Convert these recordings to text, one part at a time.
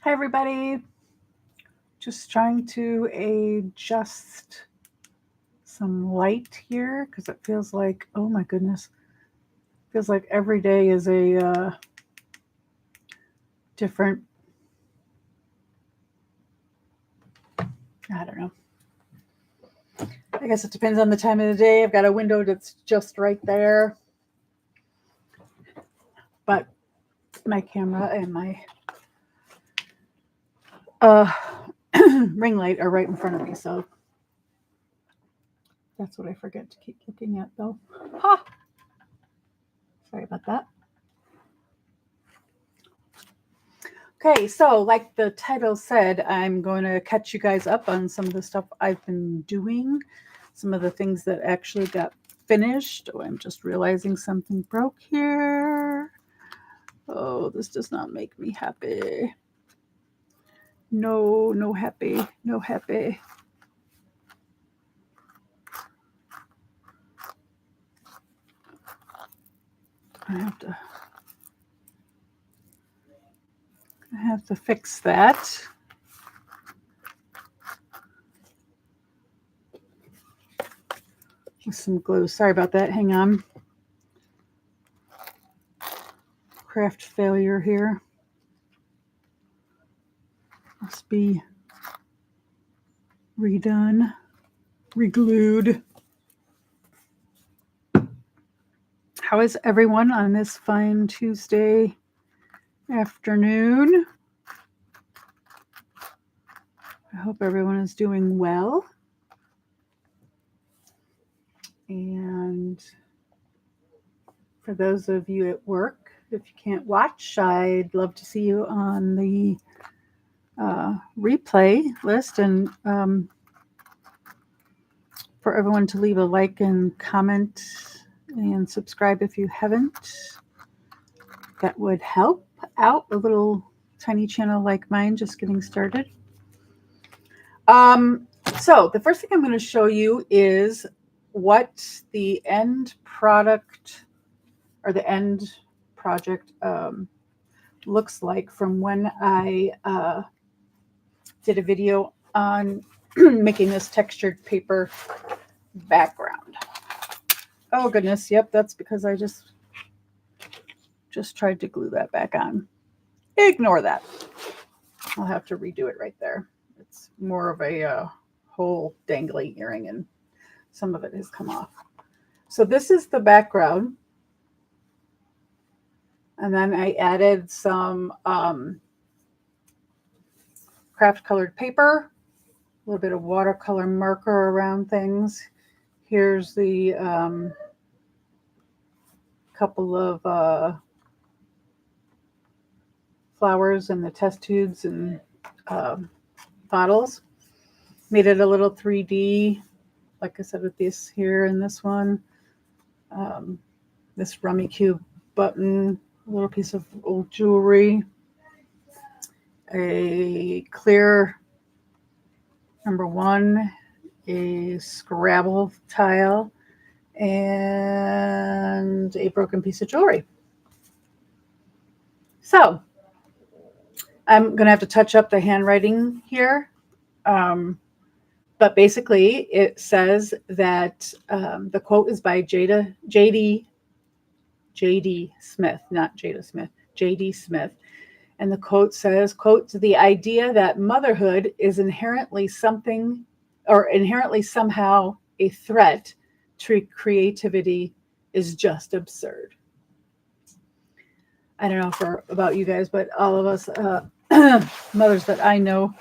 Hi, everybody. Just trying to adjust some light here because it feels like, oh my goodness, feels like every day is a different, I don't know. I guess it depends on the time of the day. I've got a window that's just right there, but my camera and my uh, ring light are right in front of me, so that's what I forget to keep looking at, though. Ha! Sorry about that. Okay, so like the title said, I'm going to catch you guys up on some of the stuff I've been doing, some of the things that actually got finished. Oh, I'm just realizing something broke here. Oh, this does not make me happy. No, no happy, no happy. I have to fix that. With some glue. Sorry about that. Hang on. Craft failure here. Must be redone, reglued. How is everyone on this fine Tuesday afternoon? I hope everyone is doing well. And for those of you at work, if you can't watch, I'd love to see you on the replay list, and for everyone to leave a like and comment and subscribe if you haven't. That would help out a little tiny channel like mine just getting started. So the first thing I'm going to show you is what the end product or the end project looks like from when I did a video on making this textured paper background. Oh goodness, yep, that's because I just tried to glue that back on. Ignore that. I'll have to redo it right there. It's more of a whole dangly earring and some of it has come off. So this is the background. And then I added some craft colored paper, a little bit of watercolor marker around things. Here's the couple of flowers and the test tubes and bottles. Made it a little 3D, like I said, with this here and this one. This Rummy Cube button, a little piece of old jewelry, a clear number 1, a Scrabble tile, and a broken piece of jewelry. So I'm going to have to touch up the handwriting here. But basically, it says that the quote is by J.D. Smith, not Jada Smith, J.D. Smith. And the quote says, quote, the idea that motherhood is inherently something or inherently somehow a threat to creativity is just absurd. I don't know about you guys, but all of us mothers that I know,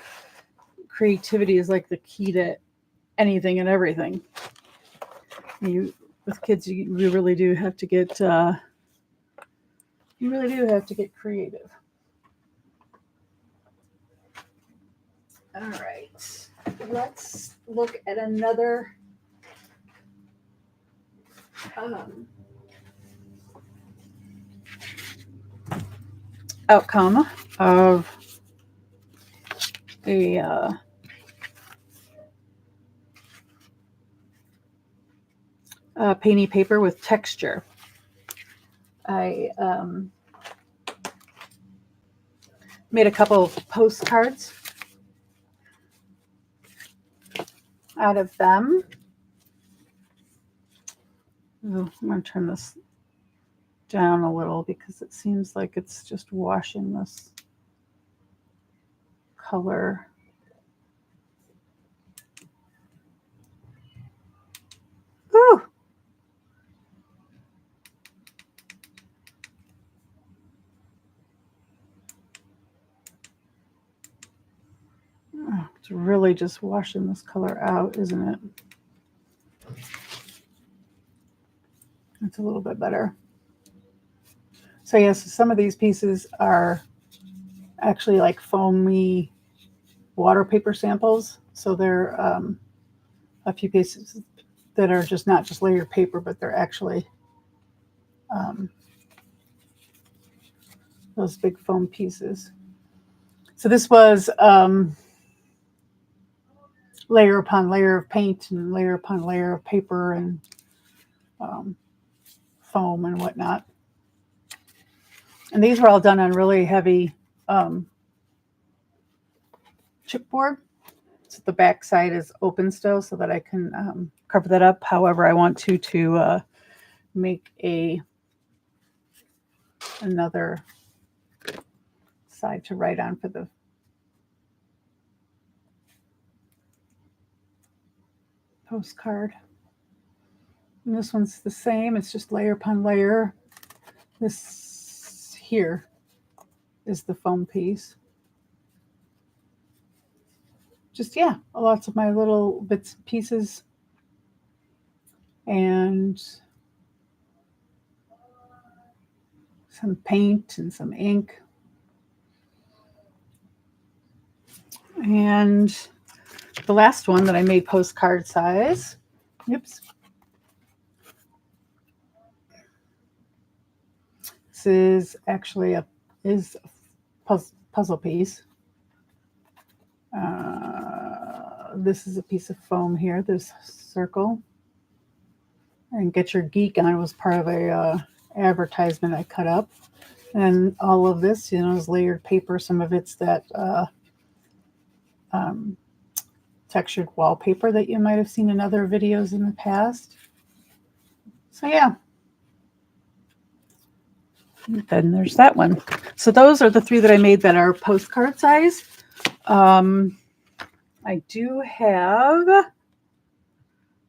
creativity is like the key to anything and everything. With kids, you really do have to get creative. All right, let's look at another outcome of a painty paper with texture. I made a couple of postcards out of them. Ooh, I'm going to turn this down a little because it seems like it's just washing this color. Ooh. Oh, it's really just washing this color out, isn't it? It's a little bit better. So yes, some of these pieces are actually like foamy water paper samples. So they're a few pieces that are just not just layered paper, but they're actually those big foam pieces. So this was layer upon layer of paint and layer upon layer of paper and foam and whatnot. And these were all done on really heavy chipboard. So the back side is open still so that I can cover that up however I want to make another side to write on for the postcard. And this one's the same. It's just layer upon layer. This here is the foam piece. Just, yeah, lots of my little bits and pieces. And some paint and some ink. And the last one that I made postcard size. Oops. This is actually a puzzle piece. This is a piece of foam here, this circle. And Get Your Geek On was part of a advertisement I cut up. And all of this, is layered paper. Some of it's that textured wallpaper that you might have seen in other videos in the past. So yeah. And then there's that one. So those are the three that I made that are postcard size. I do have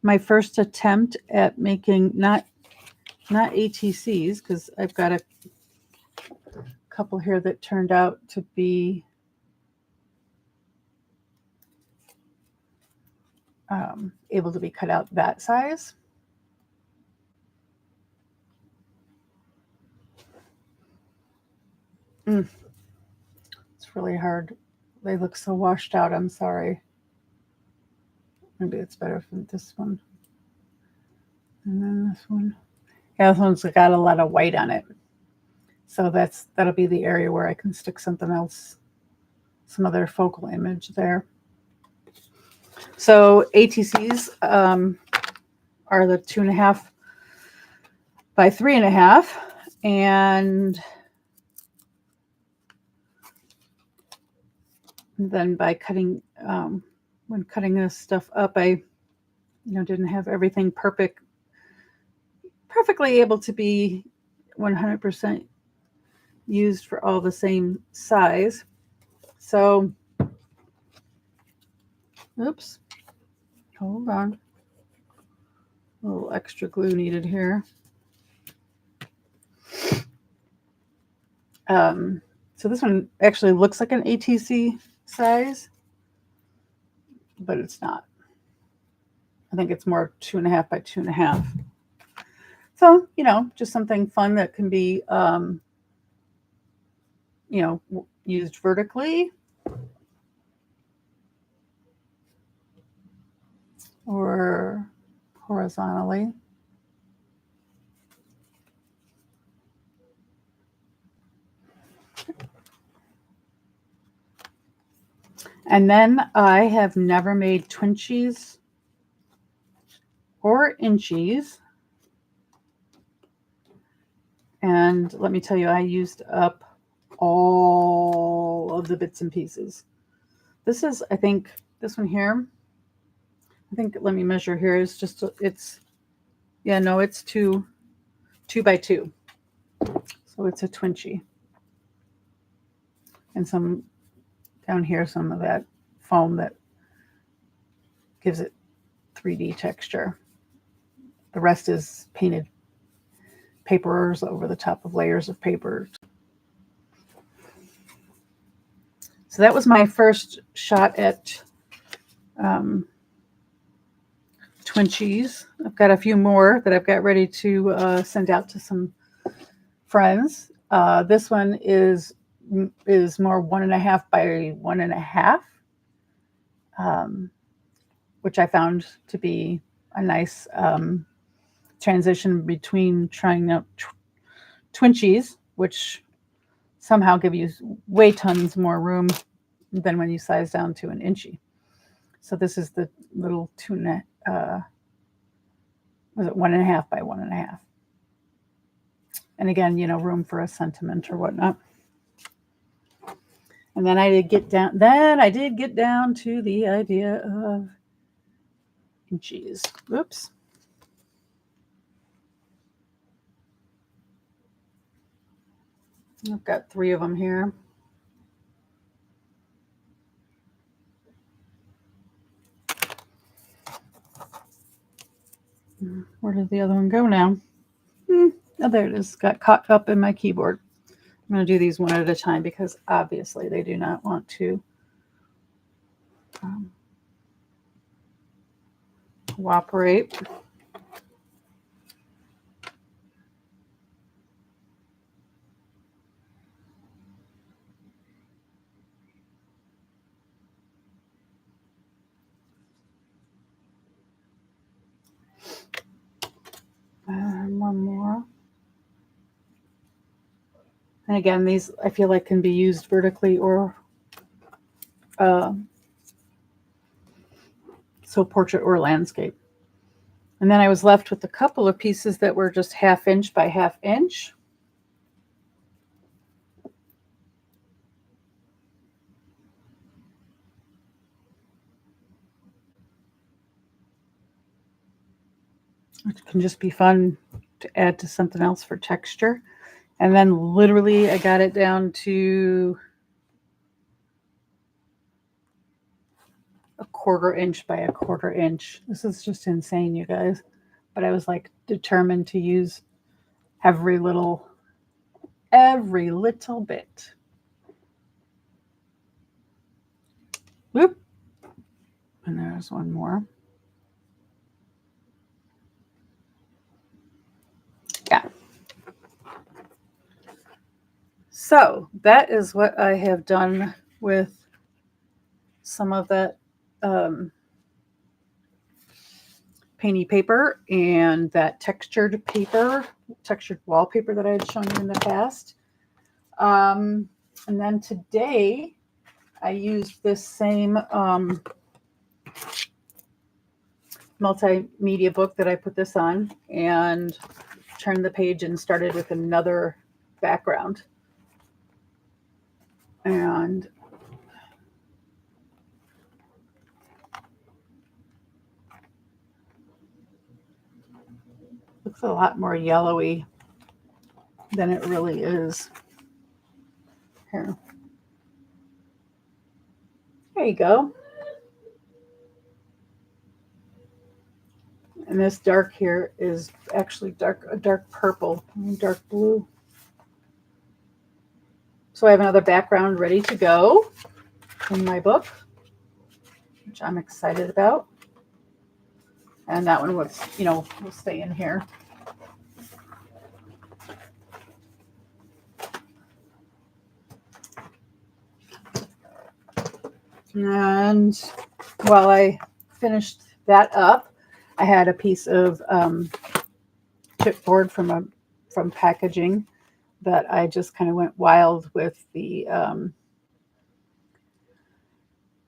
my first attempt at making not ATCs, because I've got a couple here that turned out to be able to be cut out that size. It's really hard. They look so washed out. I'm sorry. Maybe it's better for this one. And then this one. Yeah, this one's got a lot of white on it. So that'll be the area where I can stick something else, some other focal image there. So ATCs are the 2.5 by 3.5, and then by cutting, when cutting this stuff up, I didn't have everything perfectly able to be 100% used for all the same size. So, oops, hold on. A little extra glue needed here. So this one actually looks like an ATC size, but it's not. I think it's more 2.5 by 2.5. So, just something fun that can be, used vertically or horizontally. And then I have never made twinchies or inchies. And let me tell you, I used up all all of the bits and pieces. This is, I think, this one here. I think, let me measure here. It's just, it's, yeah, no, it's two by 2. So it's a twinchy. And some down here, some of that foam that gives it 3D texture. The rest is painted papers over the top of layers of papers. So that was my first shot at twinchies. I've got a few more that I've got ready to send out to some friends. This one is more 1.5 by 1.5, which I found to be a nice transition between trying out twinchies, which somehow give you way tons more room than when you size down to an inchy. So this is the little was it 1.5 by 1.5? And again, you know, room for a sentiment or whatnot. And then I did get down. Then I did get down to the idea of inchies. Oops. I've got 3 of them here. Where did the other one go now? Oh, there it is. Got caught up in my keyboard. I'm going to do these one at a time because obviously they do not want to cooperate. And one more. And again, these I feel like can be used vertically or so portrait or landscape. And then I was left with a couple of pieces that were just 1/2 inch by 1/2 inch. It can just be fun to add to something else for texture. And then literally I got it down to 1/4 inch by 1/4 inch. This is just insane, you guys. But I was like determined to use every little bit. Whoop. And there's one more. Yeah. So that is what I have done with some of that painty paper and that textured wallpaper that I had shown you in the past. And then today I used this same multimedia book that I put this on and turned the page and started with another background. And looks a lot more yellowy than it really is. Here. There you go. And this dark here is actually a dark purple, dark blue. So I have another background ready to go in my book, which I'm excited about. And that one was, will stay in here. And while I finished that up, I had a piece of chipboard from packaging that I just kind of went wild with the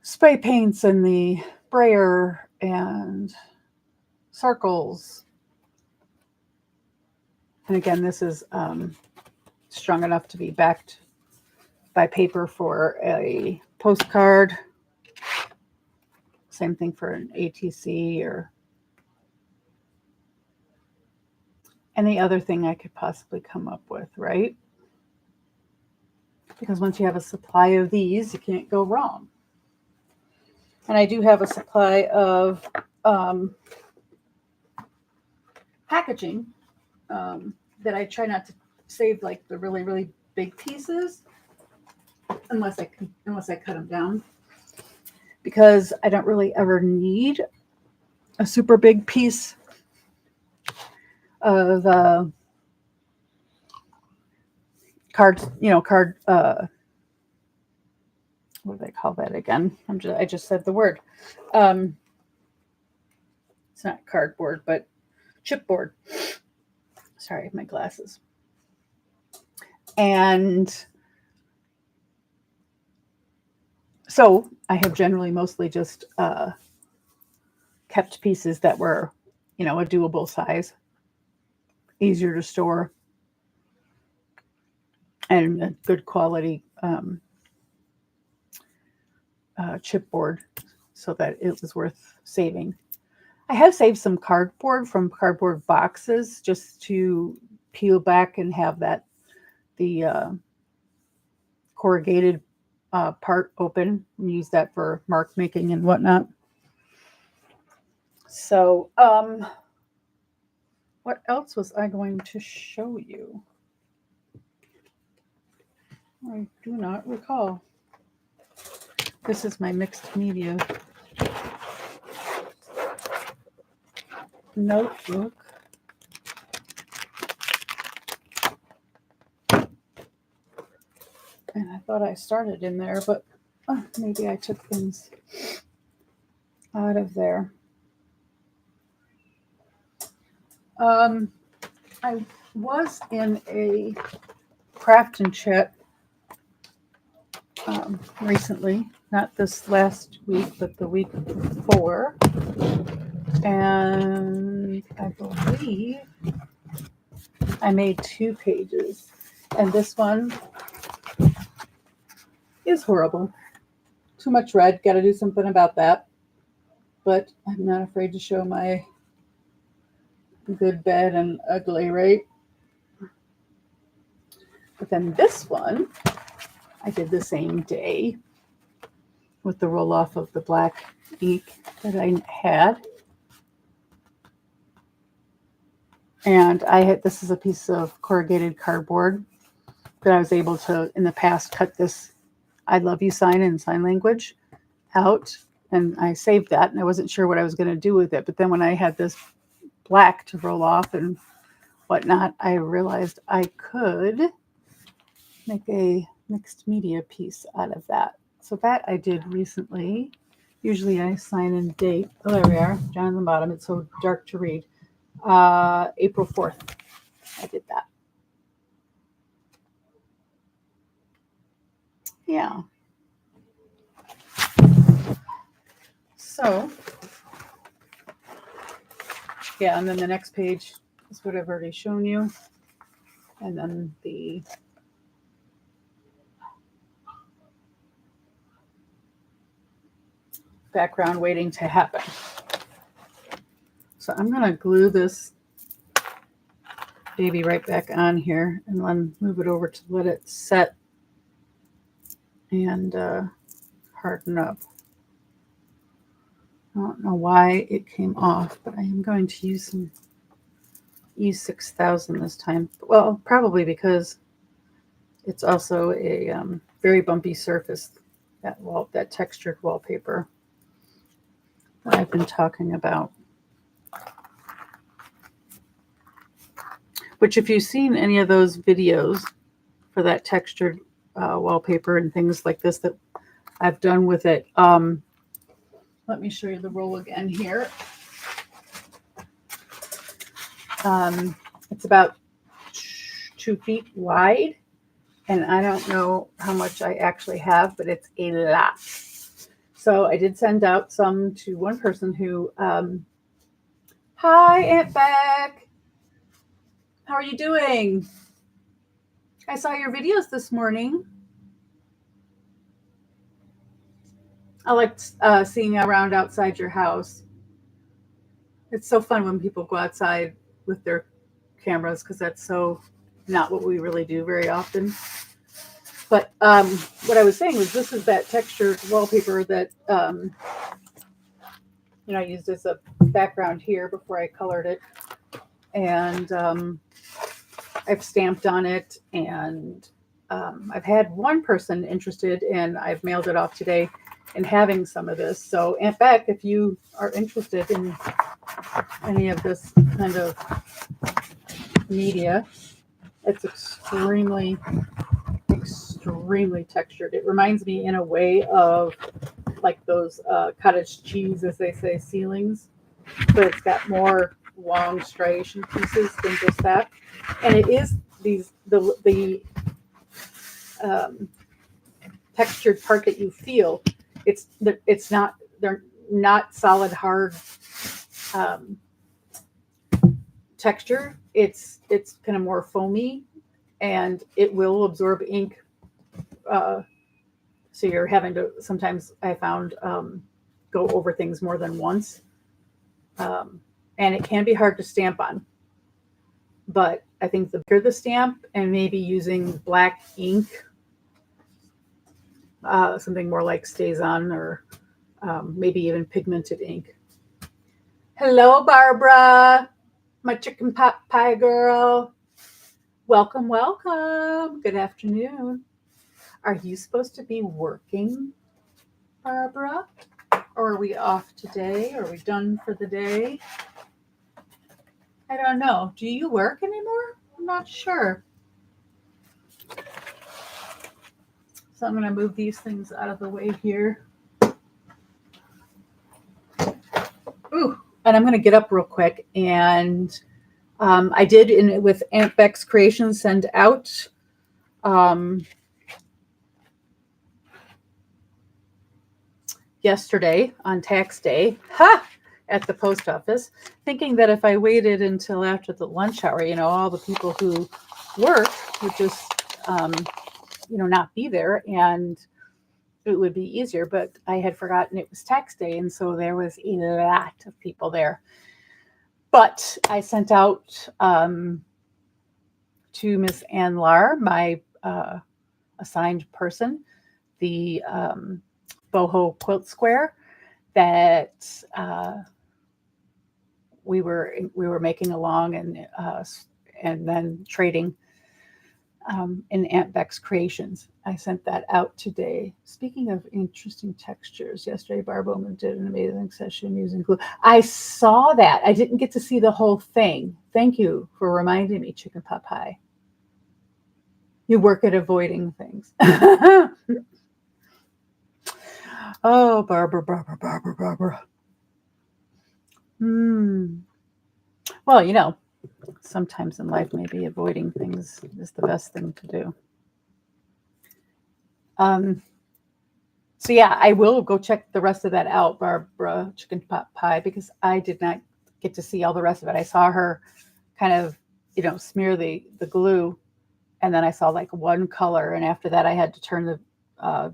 spray paints and the brayer and circles. And again, this is strong enough to be backed buy paper for a postcard. Same thing for an ATC or any other thing I could possibly come up with, right? Because once you have a supply of these, you can't go wrong. And I do have a supply of packaging that I try not to save like the really, really big pieces unless I cut them down, because I don't really ever need a super big piece of cards, what do they call that again? I just said the word. It's not cardboard, but chipboard. Sorry, my glasses. And so I have generally mostly just kept pieces that were, a doable size, easier to store, and a good quality chipboard, so that it was worth saving. I have saved some cardboard from cardboard boxes just to peel back and have the corrugated part open and use that for mark making and whatnot. So, what else was I going to show you? I do not recall. This is my mixed media notebook. And I thought I started in there, but maybe I took things out of there. I was in a craft and chat recently, not this last week, but the week before. And I believe I made 2 pages. And this one is horrible. Too much red. Got to do something about that. But I'm not afraid to show my good, bad, and ugly, right? But then this one, I did the same day with the roll off of the black ink that I had. And this is a piece of corrugated cardboard that I was able to, in the past, cut this I love you sign in sign language out. And I saved that, and I wasn't sure what I was going to do with it. But then when I had this black to roll off and whatnot, I realized I could make a mixed media piece out of that. So that I did recently. Usually I sign in date. Oh, there we are, down on the bottom. It's so dark to read. April 4th, I did that. Yeah. So, yeah, and then the next page is what I've already shown you. And then the background waiting to happen. So I'm going to glue this baby right back on here and then move it over to let it set and harden up. I don't know why it came off, but I am going to use some E6000 this time. Well, probably because it's also a very bumpy surface, that textured wallpaper that I've been talking about. Which, if you've seen any of those videos for that textured wallpaper and things like this that I've done with it, let me show you the roll again here. It's about 2 feet wide, and I don't know how much I actually have, but it's a lot. So I did send out some to one person who, hi, Aunt Beck. How are you doing? I saw your videos this morning. I like seeing around outside your house. It's so fun when people go outside with their cameras because that's so not what we really do very often. But what I was saying was this is that textured wallpaper that I used as a background here before I colored it, and I've stamped on it, and I've had one person interested, and I've mailed it off today, in having some of this. So, Aunt Beck, if you are interested in any of this kind of media, it's extremely textured. It reminds me in a way of like those cottage cheese, as they say, ceilings, but it's got more long striation pieces than just that. And it is the um, textured part that you feel. It's not, they're not solid hard um, texture. It's kind of more foamy, and it will absorb ink. Uh, so you're having to sometimes, I found, go over things more than once, and it can be hard to stamp on. But I think the bigger the stamp, and maybe using black ink, something more like Stays On, or maybe even pigmented ink. Hello, Barbara, my chicken pot pie girl. Welcome, welcome. Good afternoon. Are you supposed to be working, Barbara? Or are we off today? Are we done for the day? I don't know. Do you work anymore? I'm not sure. So I'm going to move these things out of the way here. Ooh, and I'm going to get up real quick. And I did, with Aunt Beck's Creations, send out yesterday on tax day, at the post office, thinking that if I waited until after the lunch hour, all the people who work would just, not be there, and it would be easier. But I had forgotten it was tax day, and so there was a lot of people there. But I sent out to Miss Ann Lar, my assigned person, the boho quilt square that we were making along, and then trading in Aunt Beck's Creations. I sent that out today. Speaking of interesting textures, yesterday Barb Bowman did an amazing session using glue. I saw that. I didn't get to see the whole thing. Thank you for reminding me, Chicken Pot Pie. You work at avoiding things. Oh, Barbara. Well, sometimes in life, maybe avoiding things is the best thing to do. So yeah, I will go check the rest of that out, Barbara Chicken Pot Pie, because I did not get to see all the rest of it. I saw her kind of, smear the glue, and then I saw like one color, and after that I had to turn the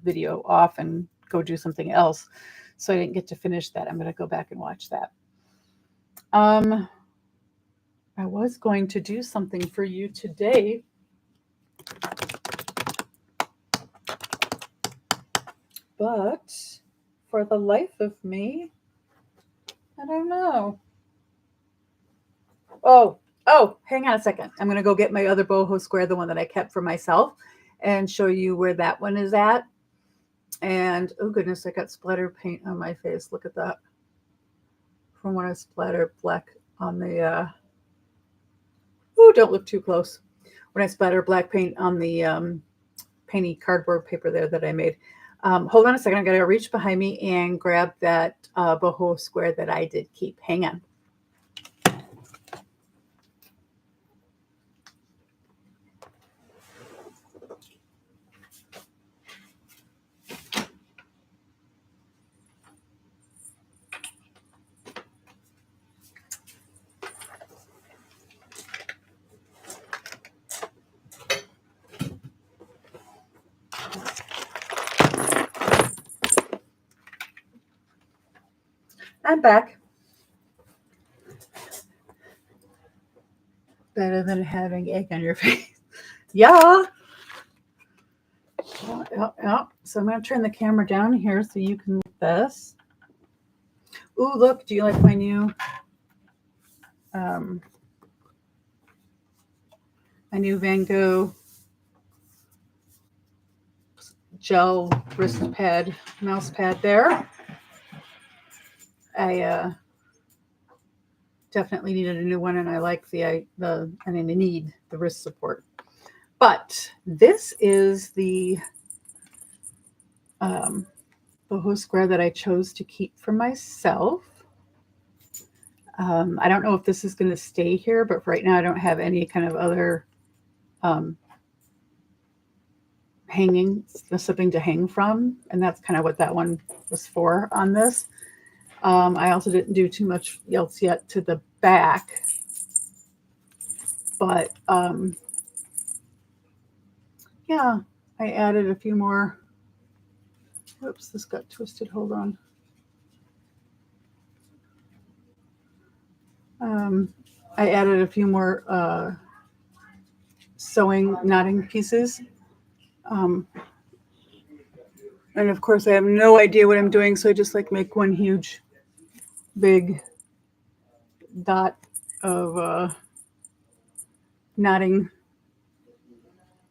video off and go do something else. So I didn't get to finish that. I'm going to go back and watch that. I was going to do something for you today. But for the life of me, I don't know. Oh, hang on a second. I'm going to go get my other boho square, the one that I kept for myself, and show you where that one is at. And oh goodness, I got splatter paint on my face. Look at that. From when I splattered black on the don't look too close. When I splattered black paint on the painty cardboard paper there that I made. Hold on a second. I'm going to reach behind me and grab that boho square that I did keep. Hang on. I'm back. Better than having egg on your face. Yeah. Yeah. So I'm going to turn the camera down here so you can look at this. Ooh, look. Do you like my new um, Van Gogh gel wrist pad, mouse pad there? I definitely needed a new one, and I like I need the wrist support. But this is the boho square that I chose to keep for myself. I don't know if this is going to stay here, but for right now I don't have any kind of other something to hang from, and that's kind of what that one was for on this. I also didn't do too much else yet to the back, but yeah, I added a few more. Whoops, this got twisted. Hold on. I added a few more sewing knotting pieces. And of course I have no idea what I'm doing, so I just like make one huge big dot of knotting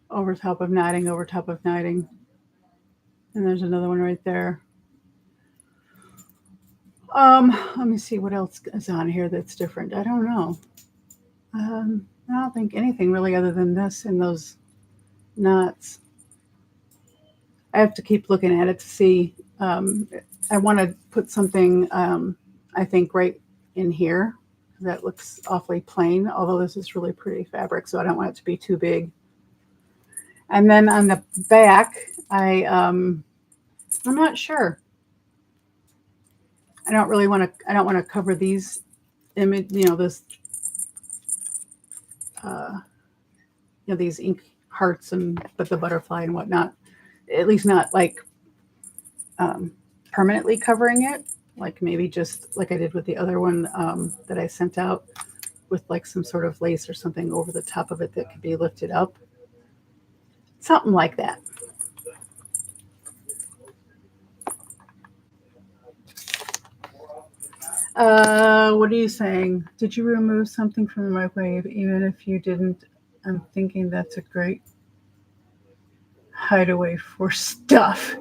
over top of knotting over top of knotting. And there's another one right there. Let me see what else is on here that's different. I don't know. I don't think anything really other than this and those knots. I have to keep looking at it to see. I want to put something, I think, right in here. That looks awfully plain, although this is really pretty fabric, so I don't want it to be too big. And then on the back, I'm not sure. I don't want to cover these image, this, these ink hearts but the butterfly and whatnot. At least not like permanently covering it, like maybe just like I did with the other one that I sent out with like some sort of lace or something over the top of it that could be lifted up. Something like that. What are you saying? Did you remove something from the microwave? Even if you didn't, I'm thinking that's a great hideaway for stuff.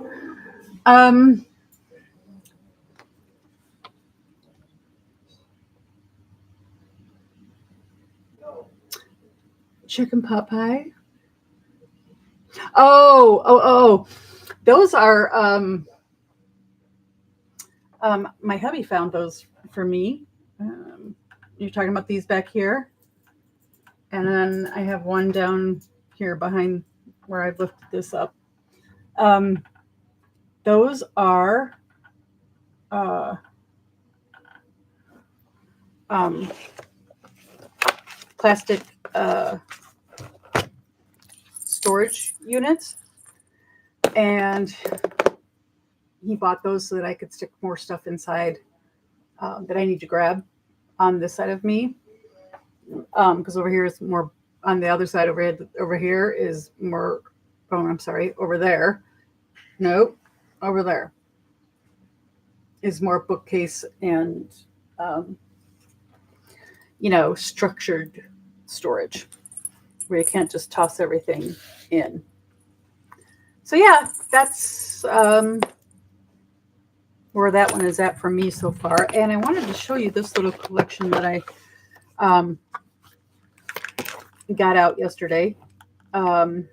Chicken pot pie. Oh. Those are, my hubby found those for me. You're talking about these back here. And then I have one down here behind where I've lifted this up. Those are plastic storage units. And he bought those so that I could stick more stuff inside that I need to grab on this side of me. Because over here is more, on the other side over here is more, over there. Nope, over there is more bookcase and, structured storage where you can't just toss everything in. So yeah, that's where that one is at for me so far. And I wanted to show you this little collection that I got out yesterday. And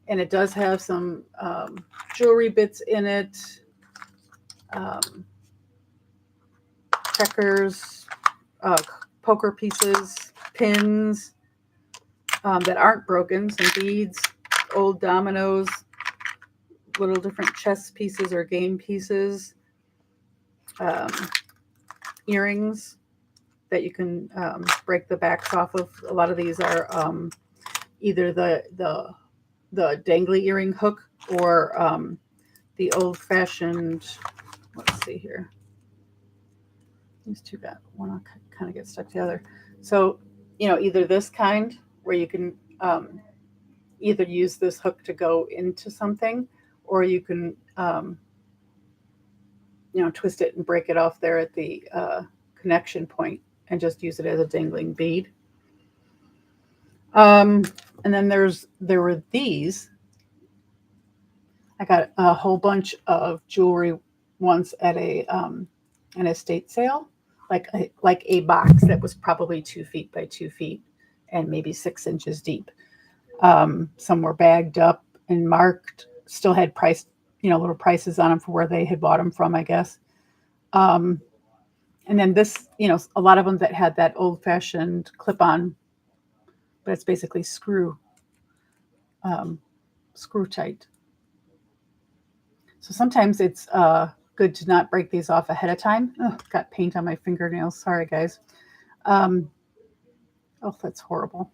it does have some jewelry bits in it, checkers, poker pieces, pins that aren't broken, some beads, old dominoes, little different chess pieces or game pieces, earrings that you can break the backs off of. A lot of these are either the dangly earring hook or the old-fashioned, let's see here, These two got one kind of get stuck together. So, either this kind where you can either use this hook to go into something, or you can twist it and break it off there at the connection point and just use it as a dangling bead. Um, and then there were these. I got a whole bunch of jewelry once at an estate sale, like a box that was probably 2 feet by 2 feet and maybe 6 inches deep. Some were bagged up and marked, still had little prices on them for where they had bought them from, I guess. Um, and then this, a lot of them that had that old fashioned clip on, but it's basically um, screw tight. So sometimes it's good to not break these off ahead of time. Oh, got paint on my fingernails. Sorry, guys. Um, oh, that's horrible.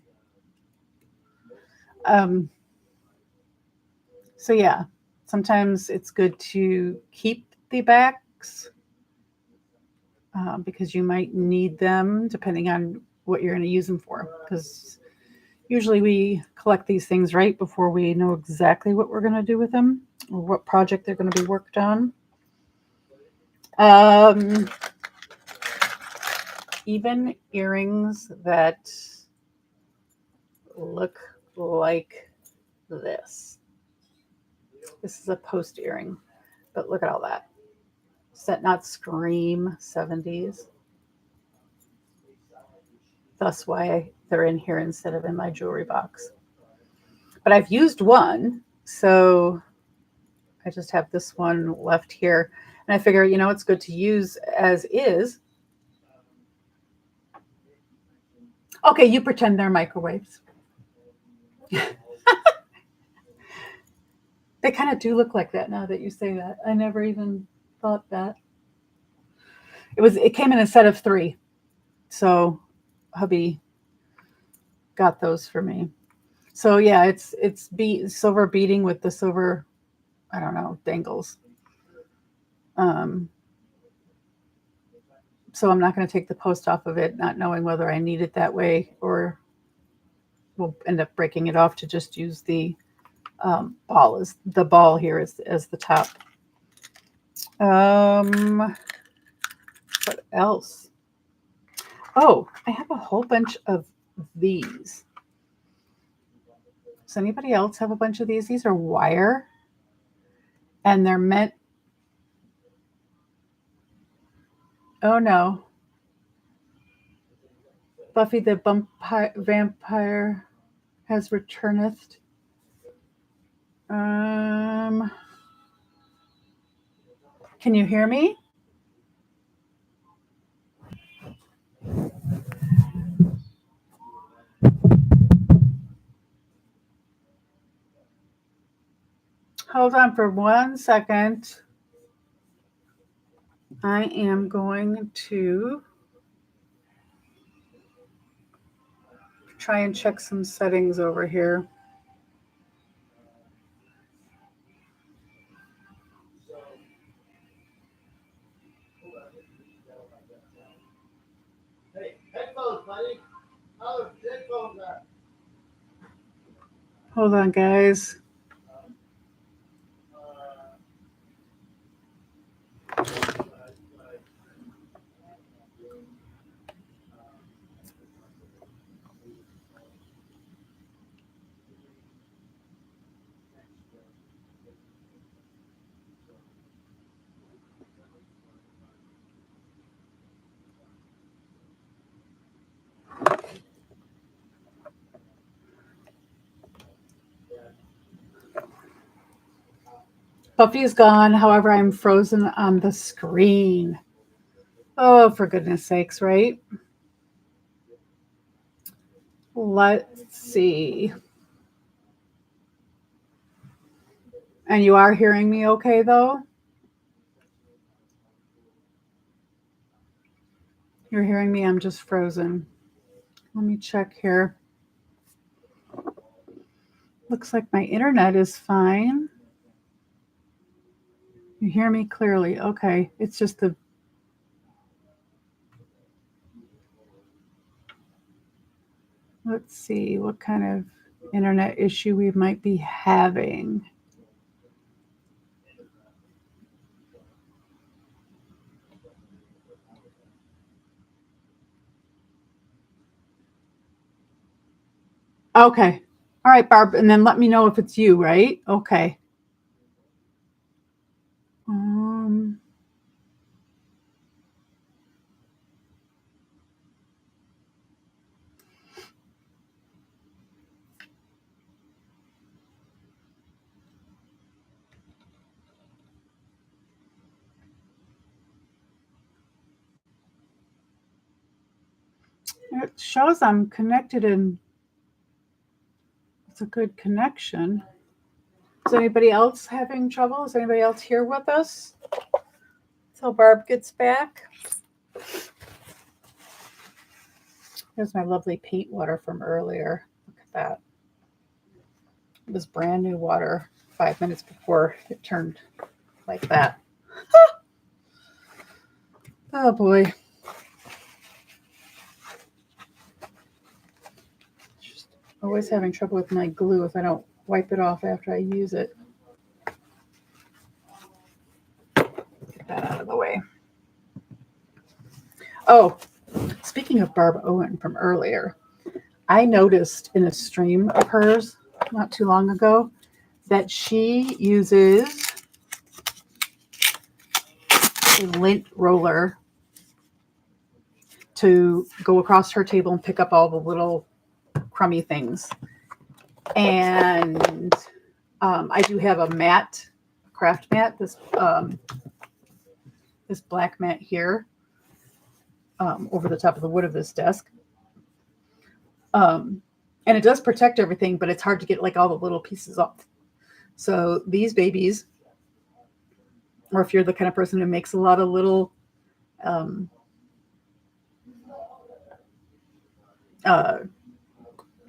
So yeah, sometimes it's good to keep the backs because you might need them depending on what you're going to use them for. Because usually we collect these things right before we know exactly what we're going to do with them or what project they're going to be worked on. Even earrings that look like this. This is a post earring, but look at all that. Does that not scream 70s? That's why they're in here instead of in my jewelry box. But I've used one, so I just have this one left here. And I figure, it's good to use as is. Okay, you pretend they're microwaves. They kind of do look like that now that you say that. I never even thought that. It came in a set of 3. So hubby got those for me. So yeah, it's silver beading with the silver, I don't know, dangles. So I'm not going to take the post off of it, not knowing whether I need it that way or we'll end up breaking it off to just use the ball here as the top. What else? Oh, I have a whole bunch of these. Does anybody else have a bunch of these? These are wire, and they're meant. Oh no. Buffy the Vampire has returneth. Can you hear me? Hold on for 1 second. I am going to try and check some settings over here. Hey, headphones, buddy. Oh, headphones. Hold on, guys. Buffy is gone. However, I'm frozen on the screen. Oh, for goodness sakes, right? Let's see. And you are hearing me okay, though? You're hearing me? I'm just frozen. Let me check here. Looks like my internet is fine. You hear me clearly. Okay. It's just the Let's see what kind of internet issue we might be having. Okay. All right, Barb. And then let me know if it's you, right? Okay. Um, it shows I'm connected and it's a good connection. Is anybody else having trouble? Is anybody else here with us? Till Barb gets back. Here's my lovely paint water from earlier. Look at that. It was brand new water 5 minutes before it turned like that. Oh boy. Just always having trouble with my glue if I don't wipe it off after I use it. Get that out of the way. Oh, speaking of Barb Owen from earlier, I noticed in a stream of hers not too long ago that she uses a lint roller to go across her table and pick up all the little crummy things. And I do have a mat, craft mat, this black mat here over the top of the wood of this desk. And it does protect everything, but it's hard to get like all the little pieces off. So these babies, or if you're the kind of person who makes a lot of little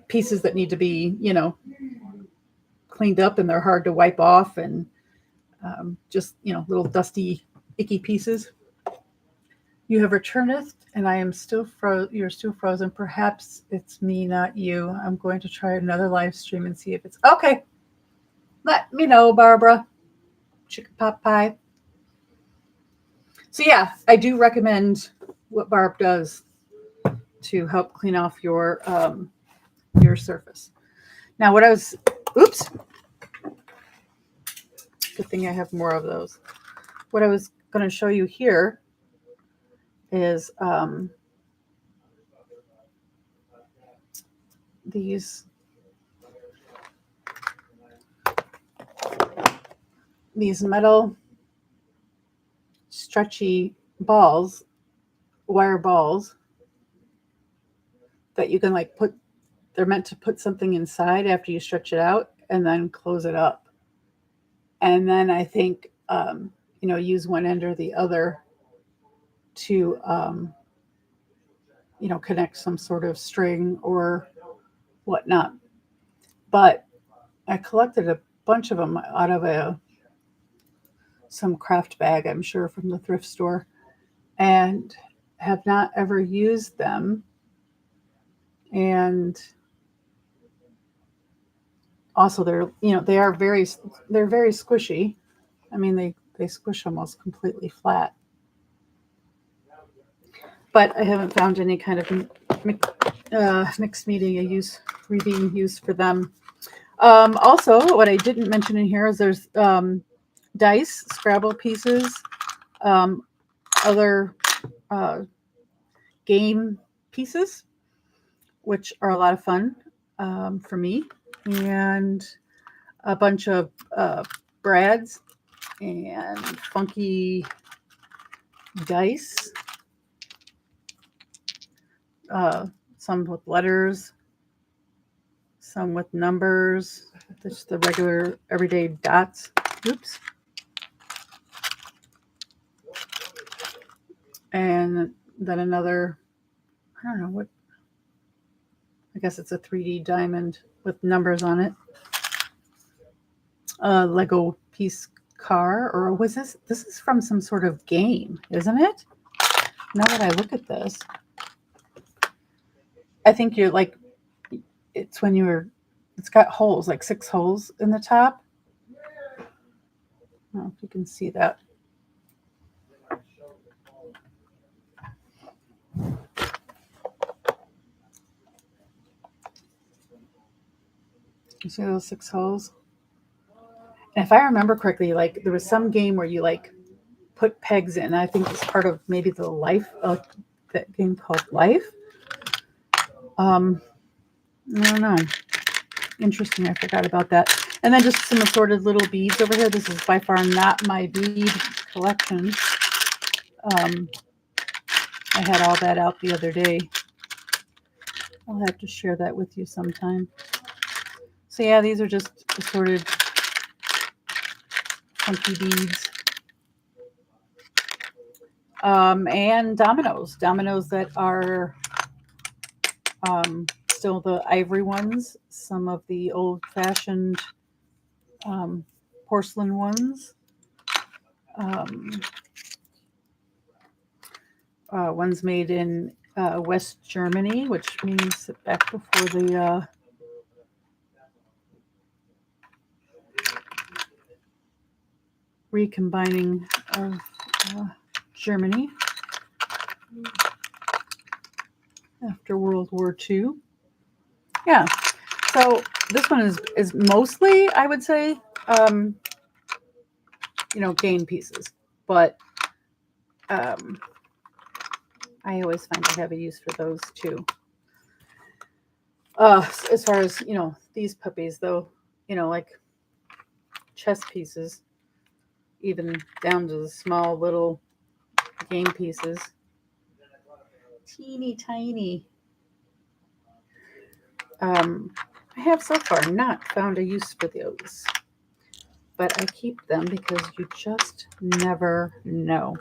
pieces that need to be, cleaned up and they're hard to wipe off and just, little dusty, icky pieces. You have returned and I am still you're still frozen. Perhaps it's me, not you. I'm going to try another live stream and see if it's okay. Let me know, Barbara. Chicken pot pie. So yeah, I do recommend what Barb does to help clean off your surface. Now, oops. Good thing I have more of those. What I was going to show you here is these metal stretchy balls, wire balls that you can they're meant to put something inside after you stretch it out and then close it up. And then I think, use one end or the other to, connect some sort of string or whatnot. But I collected a bunch of them out of some craft bag, I'm sure, from the thrift store, and have not ever used them. And also they're very squishy. I mean, they squish almost completely flat. But I haven't found any kind of mixed media reading use for them. Also, what I didn't mention in here is there's dice, Scrabble pieces, other game pieces, which are a lot of fun for me, and a bunch of brads and funky dice. Some with letters, some with numbers, just the regular everyday dots. Oops. And then another, I don't know what, I guess it's a 3D diamond with numbers on it. A Lego piece car, or was this is from some sort of game, isn't it? Now that I look at this, I think you're it's when it's got holes, like 6 holes in the top. I don't know if you can see that. You see those 6 holes? And if I remember correctly, like there was some game where you like put pegs in. I think it's part of maybe the Life, that game called Life. I don't know. Interesting. I forgot about that. And then just some assorted little beads over here. This is by far not my bead collection. I had all that out the other day. I'll have to share that with you sometime. So yeah, these are just assorted funky beads. And dominoes that are still the ivory ones, some of the old-fashioned porcelain ones, ones made in West Germany, which means back before the recombining of Germany after World War II. Yeah, so this one is mostly, I would say, game pieces, but I always find I have a use for those too. As far as these puppies, though, like chess pieces, even down to the small little game pieces, teeny tiny. I have so far not found a use for those, but I keep them because you just never know.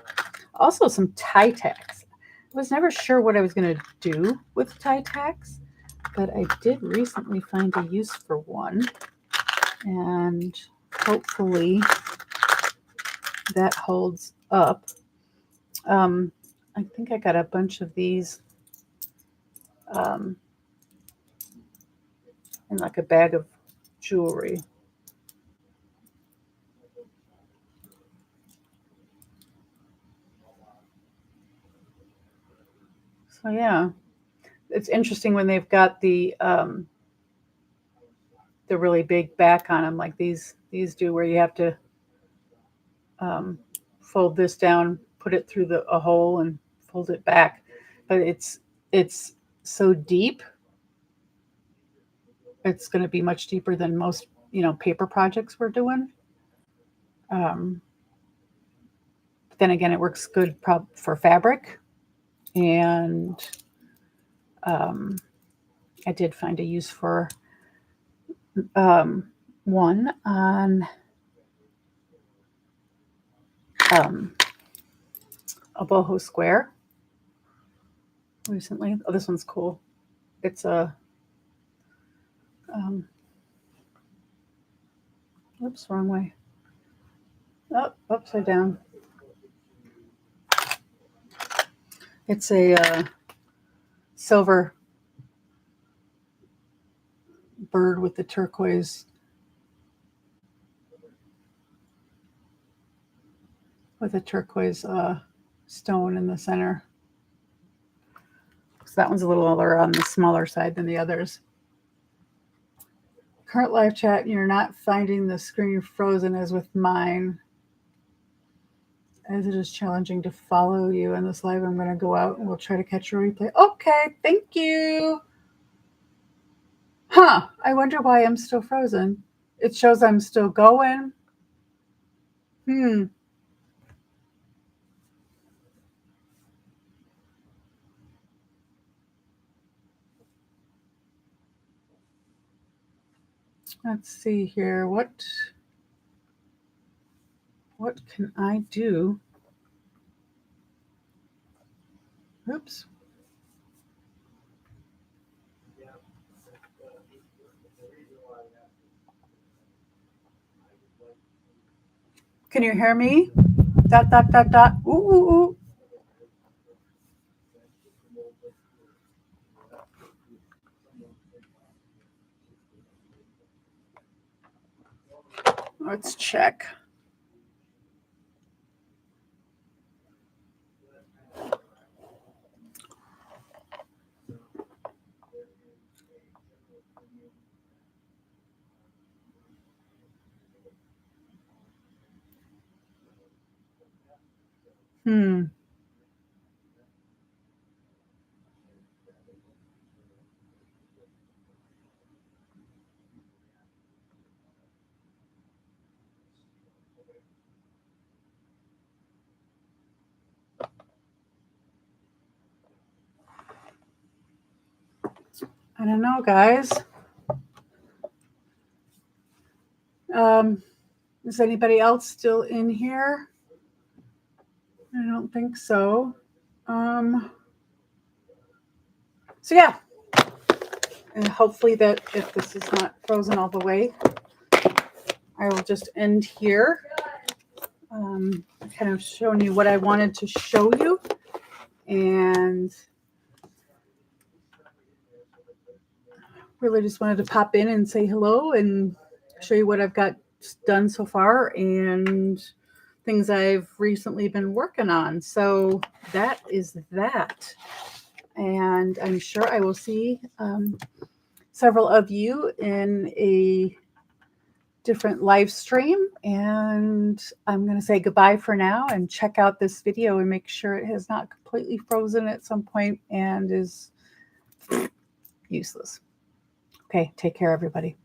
Also, some tie tacks. I was never sure what I was going to do with tie tacks, but I did recently find a use for one, and hopefully that holds up. I think I got a bunch of these in like a bag of jewelry. So yeah, it's interesting when they've got the really big back on them, like these do, where you have to fold this down, put it through a hole, and fold it back. But it's so deep. It's going to be much deeper than most paper projects we're doing. But then again, it works good for fabric, and I did find a use for one on a boho square recently. Oh, this one's cool. It's a oops, wrong way. Oh, upside down. It's a silver bird with the turquoise stone in the center. So that one's a little on the smaller side than the others. Current live chat, you're not finding the screen frozen as with mine, as it is challenging to follow you in this live. I'm going to go out and we'll try to catch a replay. Okay, thank you. Huh, I wonder why I'm still frozen. It shows I'm still going. Let's see here. What can I do? Oops. Can you hear me? ... Ooh, ooh, ooh. Let's check. I don't know, guys. Is anybody else still in here? I don't think so. So yeah, and hopefully that if this is not frozen all the way, I will just end here. Kind of showing you what I wanted to show you, and really just wanted to pop in and say hello and show you what I've got done so far and things I've recently been working on. So that is that. And I'm sure I will see several of you in a different live stream. And I'm going to say goodbye for now and check out this video and make sure it has not completely frozen at some point and is useless. Okay, take care, everybody.